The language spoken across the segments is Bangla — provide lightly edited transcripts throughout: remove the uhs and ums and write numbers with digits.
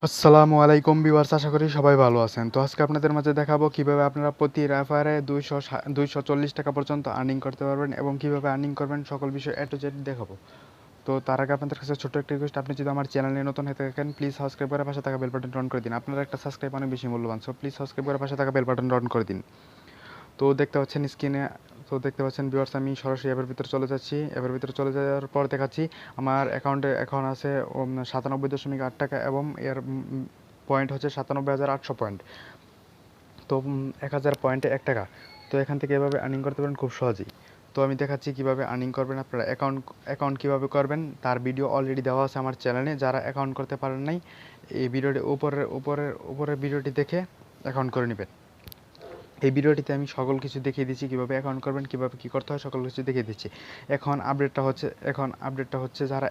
আসসালামু আলাইকুম ভিউয়ার্স, আশা করি সবাই ভালো আছেন। তো আজকে আপনাদের মাঝে দেখাবো কিভাবে আপনারা প্রতি রেফারে 240 টাকা পর্যন্ত আর্নিং করতে পারবেন এবং কিভাবে আর্নিং করবেন সকল বিষয় A to Z দেখাবো। তো তার আগে আপনাদের কাছে ছোট্ট একটা রিকোয়েস্ট, আপনি যদি আমার চ্যানেলে নতুন হয়ে থাকেন প্লিজ সাবস্ক্রাইব করে পাশে থাকা বেল বাটন অন করে দিন। আপনার একটা সাবস্ক্রাইব অনেক বেশি মূল্যবান, সো প্লিজ সাবস্ক্রাইব করে পাশে থাকা বেল বাটন অন করে দিন। তো দেখতে পাচ্ছেন স্ক্রিনে, তো দেখতে পাচ্ছেন ভিউয়ার্স, আমি সরাসরি অ্যাপের ভিতরে চলে যাচ্ছি। অ্যাপের ভিতরে চলে যাওয়ার পর দেখাচ্ছি আমার অ্যাকাউন্টে এখন আছে 97.8 টাকা এবং এর পয়েন্ট হচ্ছে 97,800 পয়েন্ট। তো 1000 পয়েন্টে 1 টাকা। তো এখান থেকে এভাবে আর্নিং করতে পারেন খুব সহজেই। তো আমি দেখাচ্ছি কিভাবে আর্নিং করবেন। আপনারা অ্যাকাউন্ট কীভাবে করবেন তার ভিডিও অলরেডি দেওয়া আছে আমার চ্যানেলে। যারা অ্যাকাউন্ট করতে পারেন নাই, এই ভিডিওটি উপরের ভিডিওটি দেখে অ্যাকাউন্ট করে নেবেন। এই ভিডিওটিতে আমি সকল কিছু দেখিয়ে দিচ্ছি, কীভাবে অ্যাকাউন্ট করবেন, কীভাবে কী করতে হয়, সকল কিছু দেখিয়ে দিচ্ছি। এখন আপডেটটা হচ্ছে যারা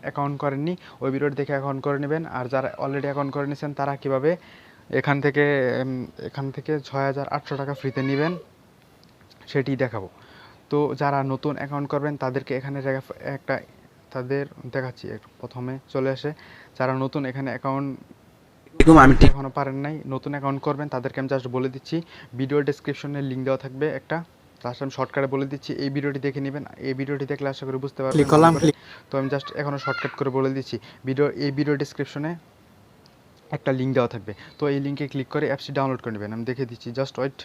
অ্যাকাউন্ট করেননি ওই ভিডিওটি দেখে অ্যাকাউন্ট করে নেবেন। আর যারা অলরেডি অ্যাকাউন্ট করে নিয়েছেন তারা কীভাবে এখান থেকে 6,800 টাকা ফ্রিতে নেবেন সেটি দেখাবো। তো যারা নতুন অ্যাকাউন্ট করবেন তাদেরকে এখানে তাদের দেখাচ্ছি। প্রথমে চলে আসে যারা নতুন এখানে অ্যাকাউন্ট এখনও পারেন নাই, নতুন অ্যাকাউন্ট করবেন, তাদেরকে আমি জাস্ট বলে দিচ্ছি ভিডিও ডেসক্রিপশনে লিঙ্ক দেওয়া থাকবে একটা। লাস্ট আমি শর্টকাটে বলে দিচ্ছি, এই ভিডিওটি দেখে নেবেন। এই ভিডিওটি দেখলে আশা করি বুঝতে পারবেন ভালো করে। তো আমি জাস্ট এখনও শর্টকাট করে বলে দিচ্ছি, এই ভিডিও ডেসক্রিপশনে একটা লিঙ্ক দেওয়া থাকবে। তো এই লিঙ্কে ক্লিক করে অ্যাপসটি ডাউনলোড করে নেবেন। আমি দেখে দিচ্ছি, জাস্ট ওয়েট।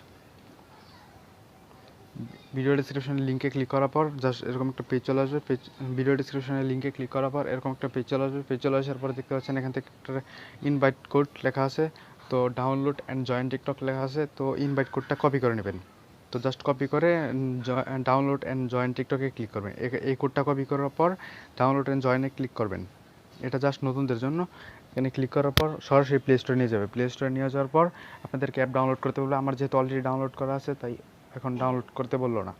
ভিডিও ডিসক্রিপশনের লিঙ্কে ক্লিক করার পর জাস্ট এরকম একটা পেজ চলে আসবে। ভিডিও ডিসক্রিপশনের লিঙ্কে ক্লিক করার পর এরকম একটা পেজ চলে আসবে। পেজ চলে আসার পর দেখতে পাচ্ছেন এখান থেকে একটা ইনভাইট কোড লেখা আছে। তো ডাউনলোড অ্যান্ড জয়েন টিকটক লেখা আছে। তো ইনভাইট কোডটা কপি করে নেবেন। তো জাস্ট কপি করে ডাউনলোড অ্যান্ড জয়েন টিকটকে ক্লিক করবেন। এই কোডটা কপি করার পর ডাউনলোড অ্যান্ড জয়েনে ক্লিক করবেন। এটা জাস্ট নতুনদের জন্য। এখানে ক্লিক করার পর সরাসরি প্লে স্টোরে নিয়ে যাবে। প্লে স্টোরে নিয়ে যাওয়ার পর আপনাদেরকে অ্যাপ ডাউনলোড করতে বলবে। আমার যেহেতু অলরেডি ডাউনলোড করা আছে তাই এখন ডাউনলোড করতে বললো না।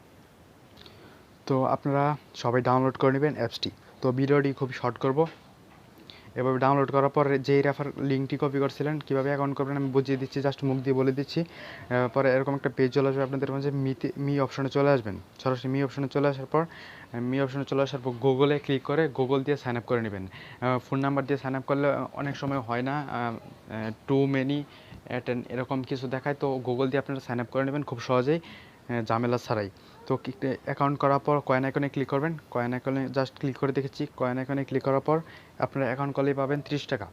তো আপনারা সবাই ডাউনলোড করে নেবেন অ্যাপসটি। তো ভিডিওটি খুব শর্ট করব। এভাবে ডাউনলোড করার পর যেই রেফার লিঙ্কটি কপি করছিলেন কীভাবে অ্যাকাউন্ট করবেন আমি বুঝিয়ে দিচ্ছি, জাস্ট মুখ দিয়ে বলে দিচ্ছি। পরে এরকম একটা পেজ চলে আসবে আপনাদের মাঝে। মি অপশনে চলে আসবেন। সরাসরি মি অপশনে চলে আসার পর গুগলে ক্লিক করে গুগল দিয়ে সাইন আপ করে নেবেন। ফোন নাম্বার দিয়ে সাইন আপ করলে অনেক সময় হয় না, টু মেনি অ্যাটেন্ড এরকম কিছু দেখায়। তো গুগল দিয়ে আপনারা সাইন আপ করে নেবেন খুব সহজেই, ঝামেলা ছাড়াই। তো অ্যাকাউন্ট করার পর কয়েন আইকনে ক্লিক করবেন। কয়েন আইকনে জাস্ট ক্লিক করে দেখেছি। কয়েন আইকনে ক্লিক করার পর আপনারা অ্যাকাউন্ট করলেই পাবেন 30 টাকা।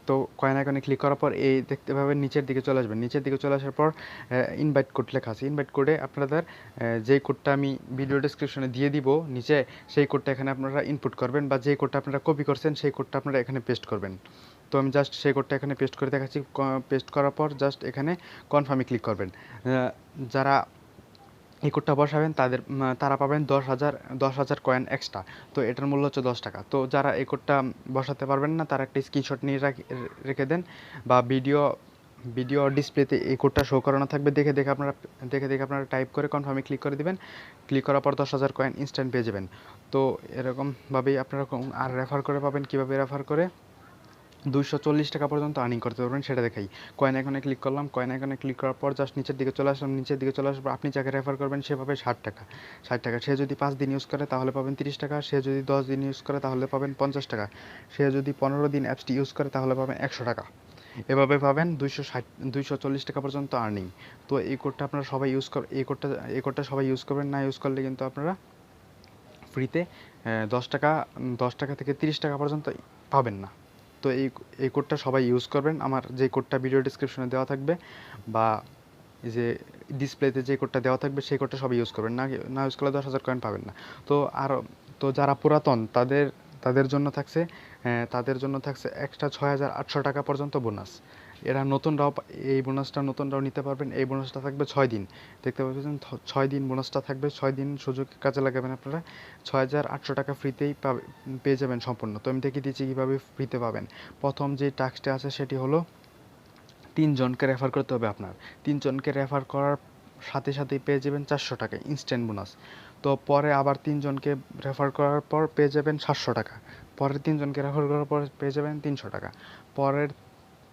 তো কয়েন আইকনে ক্লিক করার পর এই দেখতে পাবেন নিচের দিকে চলে আসবেন। নিচের দিকে চলে আসার পর ইনভাইট কোড লেখা আছে। ইনভাইট কোডে আপনাদের যেই কোডটা আমি ভিডিও ডেসক্রিপশনে দিয়ে দিব নিচে, সেই কোডটা এখানে আপনারা ইনপুট করবেন, বা যেই কোডটা আপনারা কপি করছেন সেই কোডটা আপনারা এখানে পেস্ট করবেন। তো আমি জাস্ট সেই কোডটা এখানে পেস্ট করে দেখাচ্ছি। পেস্ট করার পর জাস্ট এখানে কনফার্মে ক্লিক করবেন। যারা এই কোডটা বসাবেন তারা পাবেন 10,000 কয়েন এক্সট্রা। তো এটার মূল্য হচ্ছে 10 টাকা। তো যারা এই কোডটা বসাতে পারবেন না তারা একটা স্ক্রিনশট নিয়ে রেখে দেন, বা ভিডিও ডিসপ্লেতে এই কোডটা শো করানো থাকবে। দেখে আপনারা টাইপ করে কনফার্মে ক্লিক করে দিবেন। ক্লিক করার পর 10,000 কয়েন ইনস্ট্যান্ট পেয়ে যাবেন। তো এরকমভাবেই আপনারা আর রেফার করে পাবেন। কীভাবে রেফার করে 240 টাকা পর্যন্ত আর্নিং করতে পারবেন সেটা দেখাই। কয়েন আইকনে ক্লিক করলাম। কয়েন আইকনে ক্লিক করার পর জাস্ট নিচের দিকে চলে আসলাম। নিচের দিকে চলে আসার পর আপনি যাকে রেফার করবেন সে পাবে 60 টাকা। সে যদি 5 দিন ইউজ করে তাহলে পাবেন 30 টাকা। সে যদি 10 দিন ইউজ করে তাহলে পাবেন 50 টাকা। সে যদি 15 দিন অ্যাপসটি ইউজ করে তাহলে পাবেন 100 টাকা। এভাবে পাবেন 240 টাকা পর্যন্ত আর্নিং। তো এই কোডটা আপনারা সবাই এই কোডটা সবাই ইউজ করবেন। না ইউজ করলে কিন্তু আপনারা ফ্রিতে 10 টাকা থেকে 30 টাকা পর্যন্ত পাবেন না। তো এই কোডটা সবাই ইউজ করবেন। আমার যে কোডটা ভিডিও ডেসক্রিপশনে দেওয়া থাকবে, বা এই যে ডিসপ্লেতে যে কোডটা দেওয়া থাকবে সেই কোডটা সবাই ইউজ করবেন। না ইউজ করলে 10,000 কয়েন পাবেন না। তো যারা পুরাতন তাদের জন্য থাকছে এক্সট্রা 6,800 টাকা পর্যন্ত বোনাস। এই নতুনরাও নিতে পারবেন। এই বোনাসটা থাকবে 6 দিন। দেখতে পাচ্ছেন 6 দিন বোনাসটা থাকবে। 6 দিন সুযোগ কাজে লাগাবেন আপনারা। 6,800 টাকা ফ্রিতেই পেয়ে যাবেন সম্পূর্ণ। তো আমি দেখিয়ে দিচ্ছি কীভাবে ফ্রিতে পাবেন। প্রথম যে টাস্কটা আছে সেটি হলো 3 জনকে রেফার করতে হবে আপনার। 3 জনকে রেফার করার সাথেই পেয়ে যাবেন 400 টাকা ইনস্ট্যান্ট বোনাস। তো পরে আবার 3 জনকে রেফার করার পর পেয়ে যাবেন 700 টাকা। পরের 3 জনকে রেফার করার পর পেয়ে যাবেন 300 টাকা।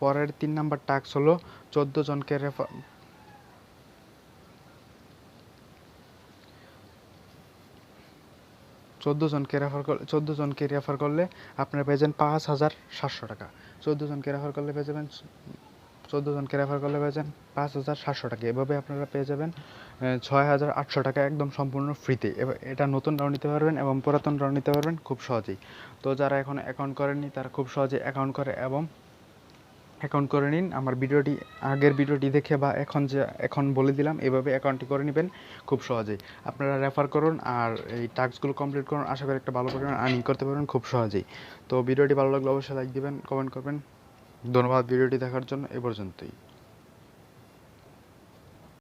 পরের 3 নাম্বার টাস্ক হলো 14 জনকে রেফার 14 জনকে রেফার করলে আপনারা পেয়ে যাবেন 5,700 টাকা। 14 জনকে রেফার করলে পেয়ে যাবেন 5,700 টাকা। এভাবে আপনারা পেয়ে যাবেন 6,800 টাকা একদম সম্পূর্ণ ফ্রিতে। এবার এটা নতুনরাও নিতে পারবেন এবং পুরাতনরাও নিতে পারবেন খুব সহজেই। তো যারা এখন অ্যাকাউন্ট করেননি তারা খুব সহজে অ্যাকাউন্ট করে এবং অ্যাকাউন্ট করে নিন। আমার আগের ভিডিওটি দেখে বা এখন বলে দিলাম, এভাবে অ্যাকাউন্টটি করে নেবেন খুব সহজেই। আপনারা রেফার করুন আর এই টাস্কগুলো কমপ্লিট করুন, আশা করি একটা ভালো পরিমাণ আর্নিং করতে পারবেন খুব সহজেই। তো ভিডিওটি ভালো লাগলে অবশ্যই লাইক দিবেন, কমেন্ট করবেন। ধন্যবাদ ভিডিওটি দেখার জন্য, এ পর্যন্তই।